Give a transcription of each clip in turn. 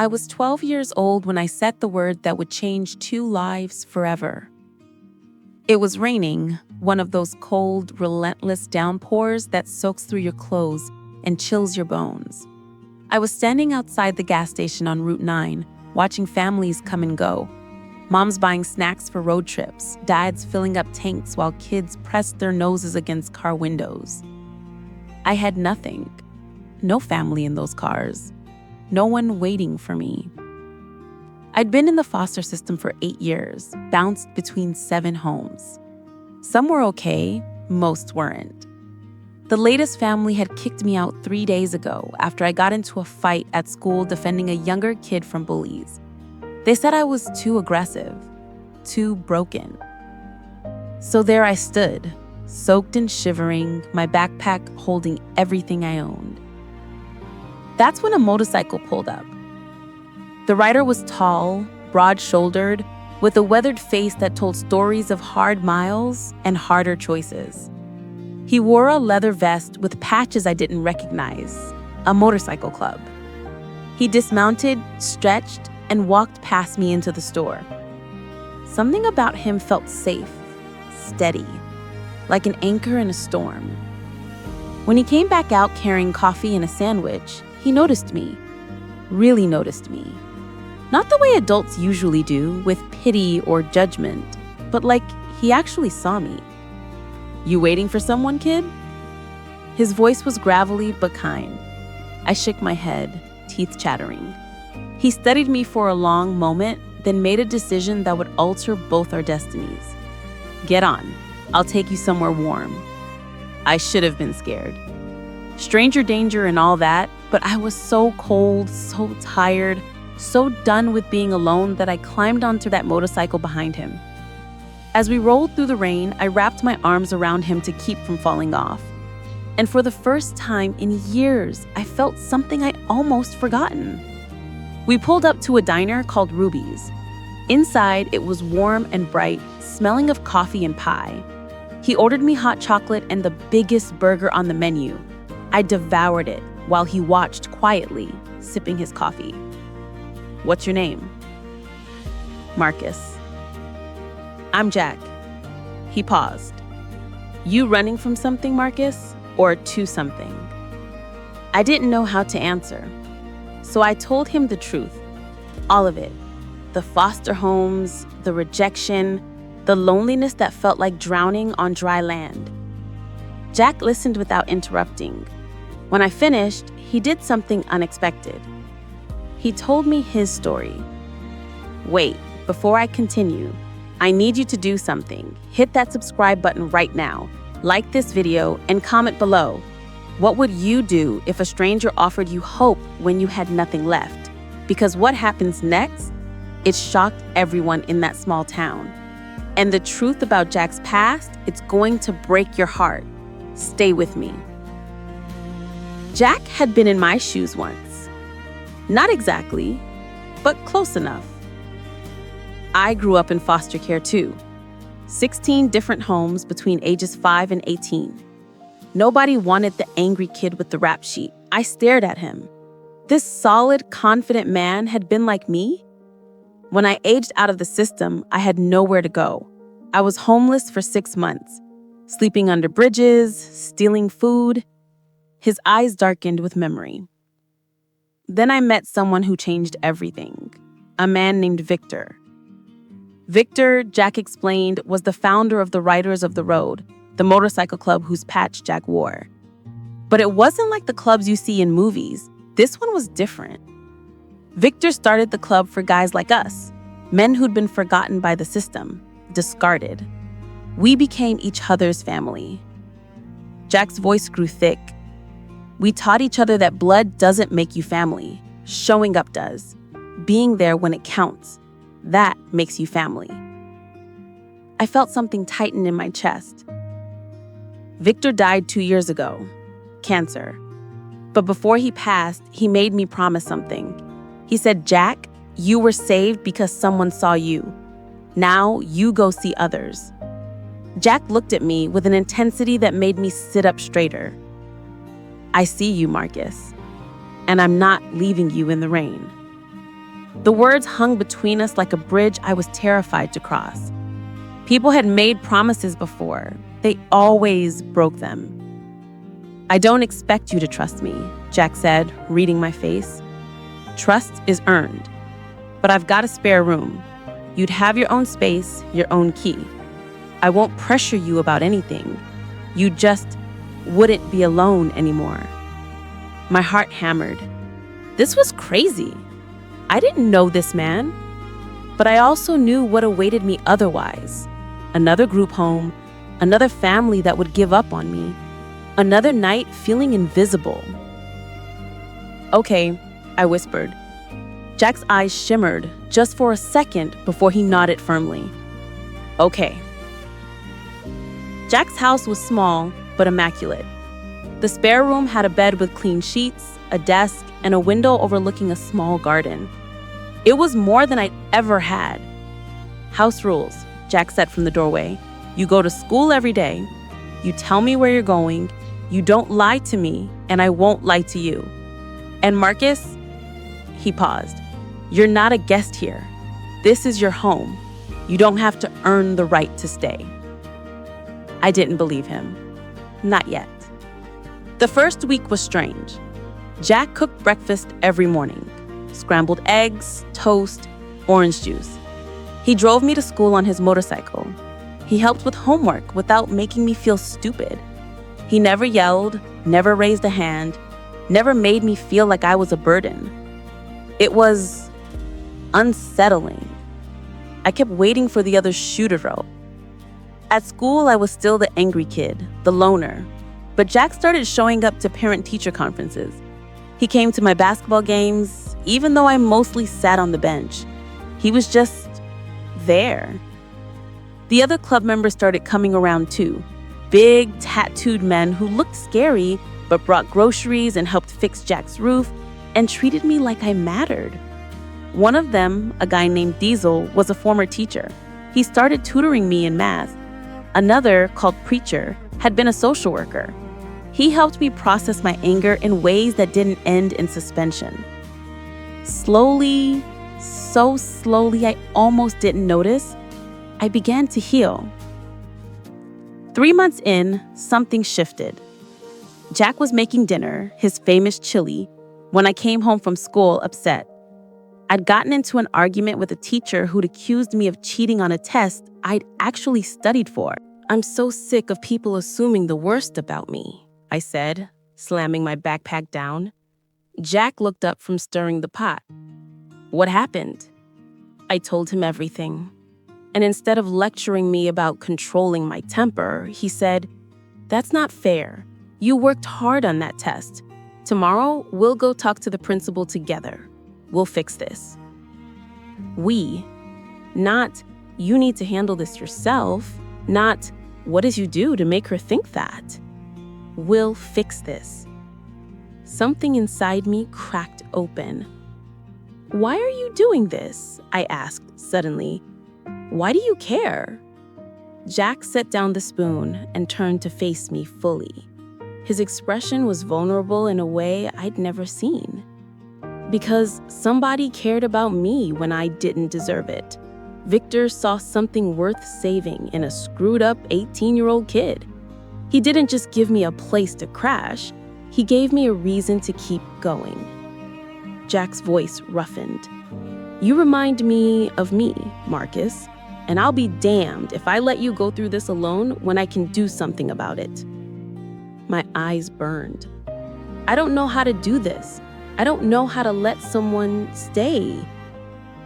I was 12 years old when I said the word that would change 2 lives forever. It was raining, one of those cold, relentless downpours that soaks through your clothes and chills your bones. I was standing outside the gas station on Route 9, watching families come and go. Moms buying snacks for road trips, dads filling up tanks while kids pressed their noses against car windows. I had nothing. No family in those cars. No one waiting for me. I'd been in the foster system for 8 years, bounced between 7 homes. Some were okay, most weren't. The latest family had kicked me out 3 days ago after I got into a fight at school defending a younger kid from bullies. They said I was too aggressive, too broken. So there I stood, soaked and shivering, my backpack holding everything I owned. That's when a motorcycle pulled up. The rider was tall, broad-shouldered, with a weathered face that told stories of hard miles and harder choices. He wore a leather vest with patches I didn't recognize, a motorcycle club. He dismounted, stretched, and walked past me into the store. Something about him felt safe, steady, like an anchor in a storm. When he came back out carrying coffee and a sandwich, he noticed me, really noticed me. Not the way adults usually do, with pity or judgment, but like he actually saw me. "You waiting for someone, kid?" His voice was gravelly but kind. I shook my head, teeth chattering. He studied me for a long moment, then made a decision that would alter both our destinies. "Get on. I'll take you somewhere warm." I should have been scared. Stranger danger and all that, but I was so cold, so tired, so done with being alone that I climbed onto that motorcycle behind him. As we rolled through the rain, I wrapped my arms around him to keep from falling off. And for the first time in years, I felt something I'd almost forgotten. We pulled up to a diner called Ruby's. Inside, it was warm and bright, smelling of coffee and pie. He ordered me hot chocolate and the biggest burger on the menu. I devoured it while he watched quietly, sipping his coffee. "What's your name?" "Marcus." "I'm Jack." He paused. "You running from something, Marcus, or to something?" I didn't know how to answer. So I told him the truth, all of it. The foster homes, the rejection, the loneliness that felt like drowning on dry land. Jack listened without interrupting. When I finished, he did something unexpected. He told me his story. "Wait, before I continue, I need you to do something. Hit that subscribe button right now, like this video, and comment below. What would you do if a stranger offered you hope when you had nothing left? Because what happens next, it shocked everyone in that small town. And the truth about Jack's past, it's going to break your heart. Stay with me." Jack had been in my shoes once. Not exactly, but close enough. I grew up in foster care too. 16 different homes between ages 5 and 18. Nobody wanted the angry kid with the rap sheet. I stared at him. This solid, confident man had been like me. When I aged out of the system, I had nowhere to go. I was homeless for 6 months, sleeping under bridges, stealing food. His eyes darkened with memory. Then I met someone who changed everything, a man named Victor. Victor, Jack explained, was the founder of the Riders of the Road, the motorcycle club whose patch Jack wore. But it wasn't like the clubs you see in movies. This one was different. Victor started the club for guys like us, men who'd been forgotten by the system, discarded. We became each other's family. Jack's voice grew thick. We taught each other that blood doesn't make you family. Showing up does. Being there when it counts. That makes you family. I felt something tighten in my chest. Victor died 2 years ago. Cancer. But before he passed, he made me promise something. He said, "Jack, you were saved because someone saw you. Now you go see others." Jack looked at me with an intensity that made me sit up straighter. "I see you, Marcus, and I'm not leaving you in the rain." The words hung between us like a bridge I was terrified to cross. People had made promises before. They always broke them. "I don't expect you to trust me," Jack said, reading my face. "Trust is earned. But I've got a spare room. You'd have your own space, your own key. I won't pressure you about anything. You just wouldn't be alone anymore." My heart hammered. This was crazy. I didn't know this man, but I also knew what awaited me otherwise. Another group home, another family that would give up on me, another night feeling invisible. "Okay," I whispered. Jack's eyes shimmered just for a second before he nodded firmly. "Okay." Jack's house was small but immaculate. The spare room had a bed with clean sheets, a desk, and a window overlooking a small garden. It was more than I'd ever had. "House rules," Jack said from the doorway. "You go to school every day. You tell me where you're going. You don't lie to me, and I won't lie to you. And Marcus," he paused, "you're not a guest here. This is your home. You don't have to earn the right to stay." I didn't believe him. Not yet. The first week was strange. Jack cooked breakfast every morning. Scrambled eggs, toast, orange juice. He drove me to school on his motorcycle. He helped with homework without making me feel stupid. He never yelled, never raised a hand, never made me feel like I was a burden. It was unsettling. I kept waiting for the other shoe to drop. At school, I was still the angry kid, the loner. But Jack started showing up to parent-teacher conferences. He came to my basketball games, even though I mostly sat on the bench. He was just there. The other club members started coming around too. Big, tattooed men who looked scary but brought groceries and helped fix Jack's roof and treated me like I mattered. One of them, a guy named Diesel, was a former teacher. He started tutoring me in math. Another, called Preacher, had been a social worker. He helped me process my anger in ways that didn't end in suspension. Slowly, so slowly I almost didn't notice, I began to heal. 3 months in, something shifted. Jack was making dinner, his famous chili, when I came home from school upset. I'd gotten into an argument with a teacher who'd accused me of cheating on a test I'd actually studied for. "I'm so sick of people assuming the worst about me," I said, slamming my backpack down. Jack looked up from stirring the pot. "What happened?" I told him everything. And instead of lecturing me about controlling my temper, he said, "That's not fair. You worked hard on that test. Tomorrow, we'll go talk to the principal together. We'll fix this." We, not "you need to handle this yourself," not "what did you do to make her think that?" We'll fix this. Something inside me cracked open. "Why are you doing this?" I asked suddenly. "Why do you care?" Jack set down the spoon and turned to face me fully. His expression was vulnerable in a way I'd never seen. Because somebody cared about me when I didn't deserve it. Victor saw something worth saving in a screwed-up 18-year-old kid. He didn't just give me a place to crash, he gave me a reason to keep going. Jack's voice roughened. "You remind me of me, Marcus, and I'll be damned if I let you go through this alone when I can do something about it." My eyes burned. "I don't know how to do this. I don't know how to let someone stay."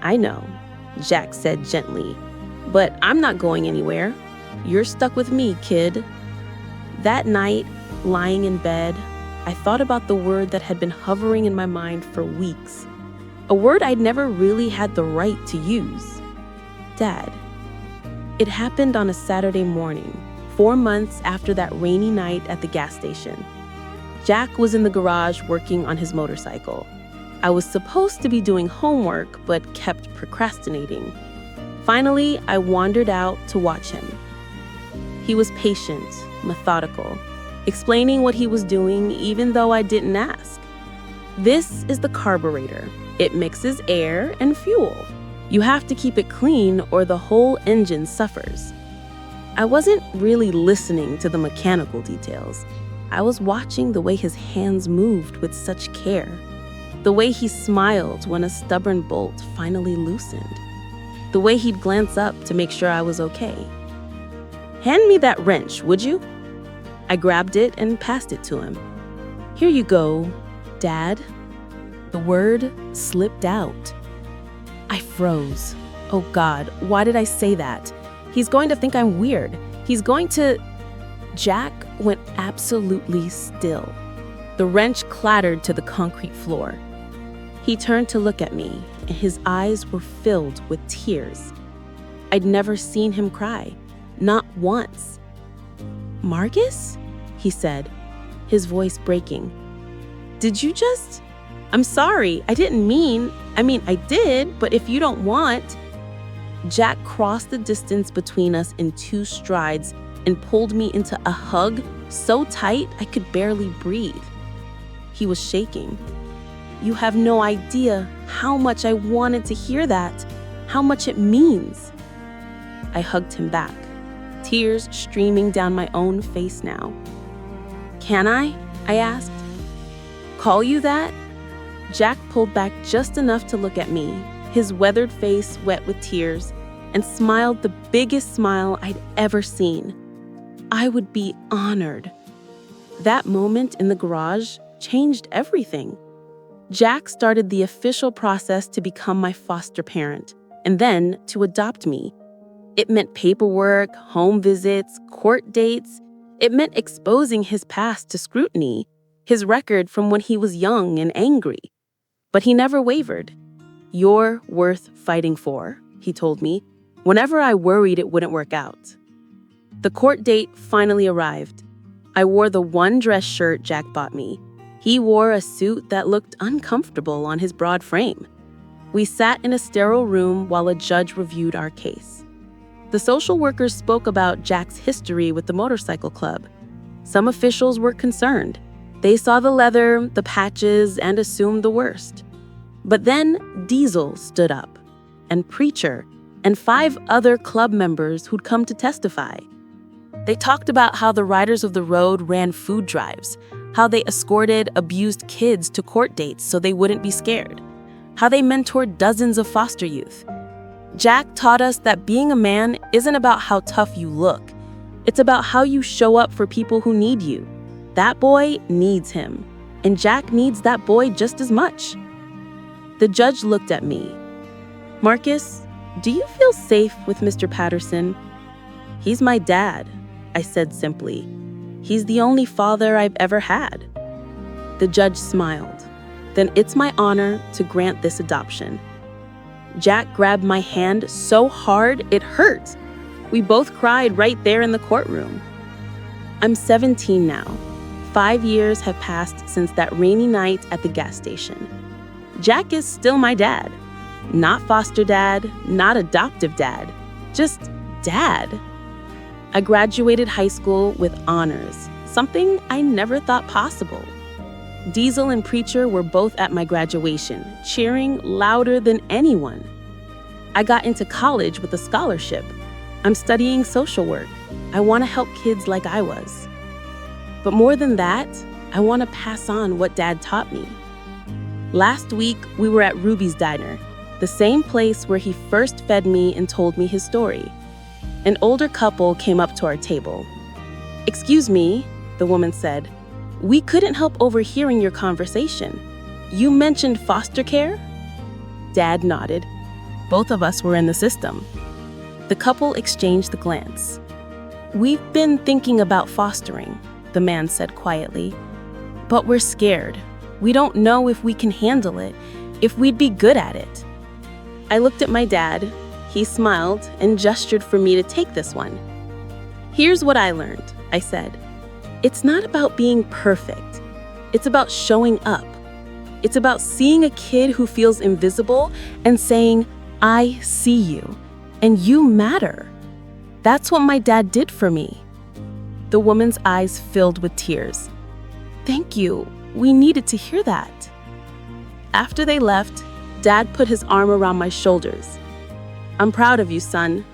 "I know," Jack said gently, "but I'm not going anywhere. You're stuck with me, kid." That night, lying in bed, I thought about the word that had been hovering in my mind for weeks. A word I'd never really had the right to use. Dad. It happened on a Saturday morning, 4 months after that rainy night at the gas station. Jack was in the garage working on his motorcycle. I was supposed to be doing homework, but kept procrastinating. Finally, I wandered out to watch him. He was patient, methodical, explaining what he was doing even though I didn't ask. "This is the carburetor," It mixes air and fuel. You have to keep it clean or the whole engine suffers. I wasn't really listening to the mechanical details. I was watching the way his hands moved with such care, the way he smiled when a stubborn bolt finally loosened, the way he'd glance up to make sure I was okay. "Hand me that wrench, would you?" I grabbed it and passed it to him. "Here you go, Dad." The word slipped out. I froze. Oh God, why did I say that? He's going to think I'm weird. He's going to... Jack went absolutely still. The wrench clattered to the concrete floor. He turned to look at me, and his eyes were filled with tears. I'd never seen him cry, not once. "Marcus?" he said, his voice breaking. "Did you just... I'm sorry, I didn't mean... I did, but if you don't want..." Jack crossed the distance between us in 2 strides and pulled me into a hug so tight I could barely breathe. He was shaking. "You have no idea how much I wanted to hear that, how much it means." I hugged him back, tears streaming down my own face now. "Can I asked. "Call you that?" Jack pulled back just enough to look at me, his weathered face wet with tears, and smiled the biggest smile I'd ever seen. I would be honored. That moment in the garage changed everything. Jack started the official process to become my foster parent, and then to adopt me. It meant paperwork, home visits, court dates. It meant exposing his past to scrutiny, his record from when he was young and angry. But he never wavered. "You're worth fighting for," he told me, whenever I worried it wouldn't work out. The court date finally arrived. I wore the one dress shirt Jack bought me. He wore a suit that looked uncomfortable on his broad frame. We sat in a sterile room while a judge reviewed our case. The social workers spoke about Jack's history with the motorcycle club. Some officials were concerned. They saw the leather, the patches, and assumed the worst. But then Diesel stood up, and Preacher, and 5 other club members who'd come to testify. They talked about how the Riders of the Road ran food drives, how they escorted abused kids to court dates so they wouldn't be scared, how they mentored dozens of foster youth. Jack taught us that being a man isn't about how tough you look. It's about how you show up for people who need you. That boy needs him, and Jack needs that boy just as much. The judge looked at me. "Marcus, do you feel safe with Mr. Patterson?" "He's my dad," I said simply. "He's the only father I've ever had." The judge smiled. "Then it's my honor to grant this adoption." Jack grabbed my hand so hard it hurt. We both cried right there in the courtroom. I'm 17 now. 5 years have passed since that rainy night at the gas station. Jack is still my dad. Not foster dad, not adoptive dad, just dad. I graduated high school with honors, something I never thought possible. Diesel and Preacher were both at my graduation, cheering louder than anyone. I got into college with a scholarship. I'm studying social work. I want to help kids like I was. But more than that, I want to pass on what Dad taught me. Last week, we were at Ruby's Diner, the same place where he first fed me and told me his story. An older couple came up to our table. "Excuse me," the woman said. "We couldn't help overhearing your conversation. You mentioned foster care?" Dad nodded. Both of us were in the system. The couple exchanged a glance. "We've been thinking about fostering," the man said quietly. "But we're scared. We don't know if we can handle it, if we'd be good at it." I looked at my dad. He smiled and gestured for me to take this one. "Here's what I learned," I said. "It's not about being perfect. It's about showing up. It's about seeing a kid who feels invisible and saying, 'I see you, and you matter.' That's what my dad did for me." The woman's eyes filled with tears. "Thank you. We needed to hear that." After they left, Dad put his arm around my shoulders. I'm proud of you, son.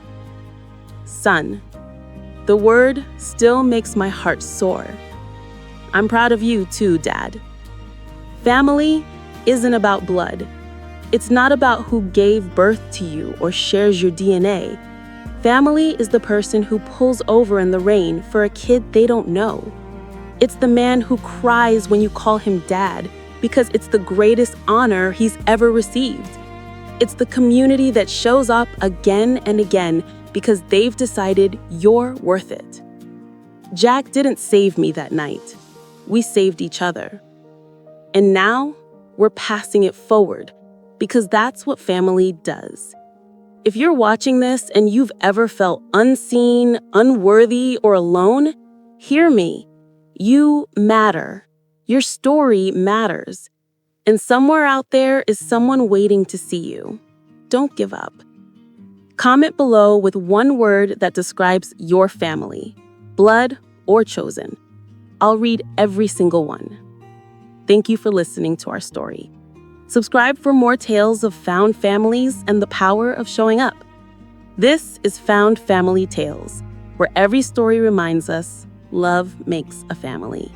Son. The word still makes my heart soar. I'm proud of you too, Dad. Family isn't about blood. It's not about who gave birth to you or shares your DNA. Family is the person who pulls over in the rain for a kid they don't know. It's the man who cries when you call him dad because it's the greatest honor he's ever received. It's the community that shows up again and again because they've decided you're worth it. Jack didn't save me that night. We saved each other. And now we're passing it forward because that's what family does. If you're watching this and you've ever felt unseen, unworthy, or alone, hear me. You matter. Your story matters. And somewhere out there is someone waiting to see you. Don't give up. Comment below with one word that describes your family, blood or chosen. I'll read every single one. Thank you for listening to our story. Subscribe for more tales of found families and the power of showing up. This is Found Family Tales, where every story reminds us love makes a family.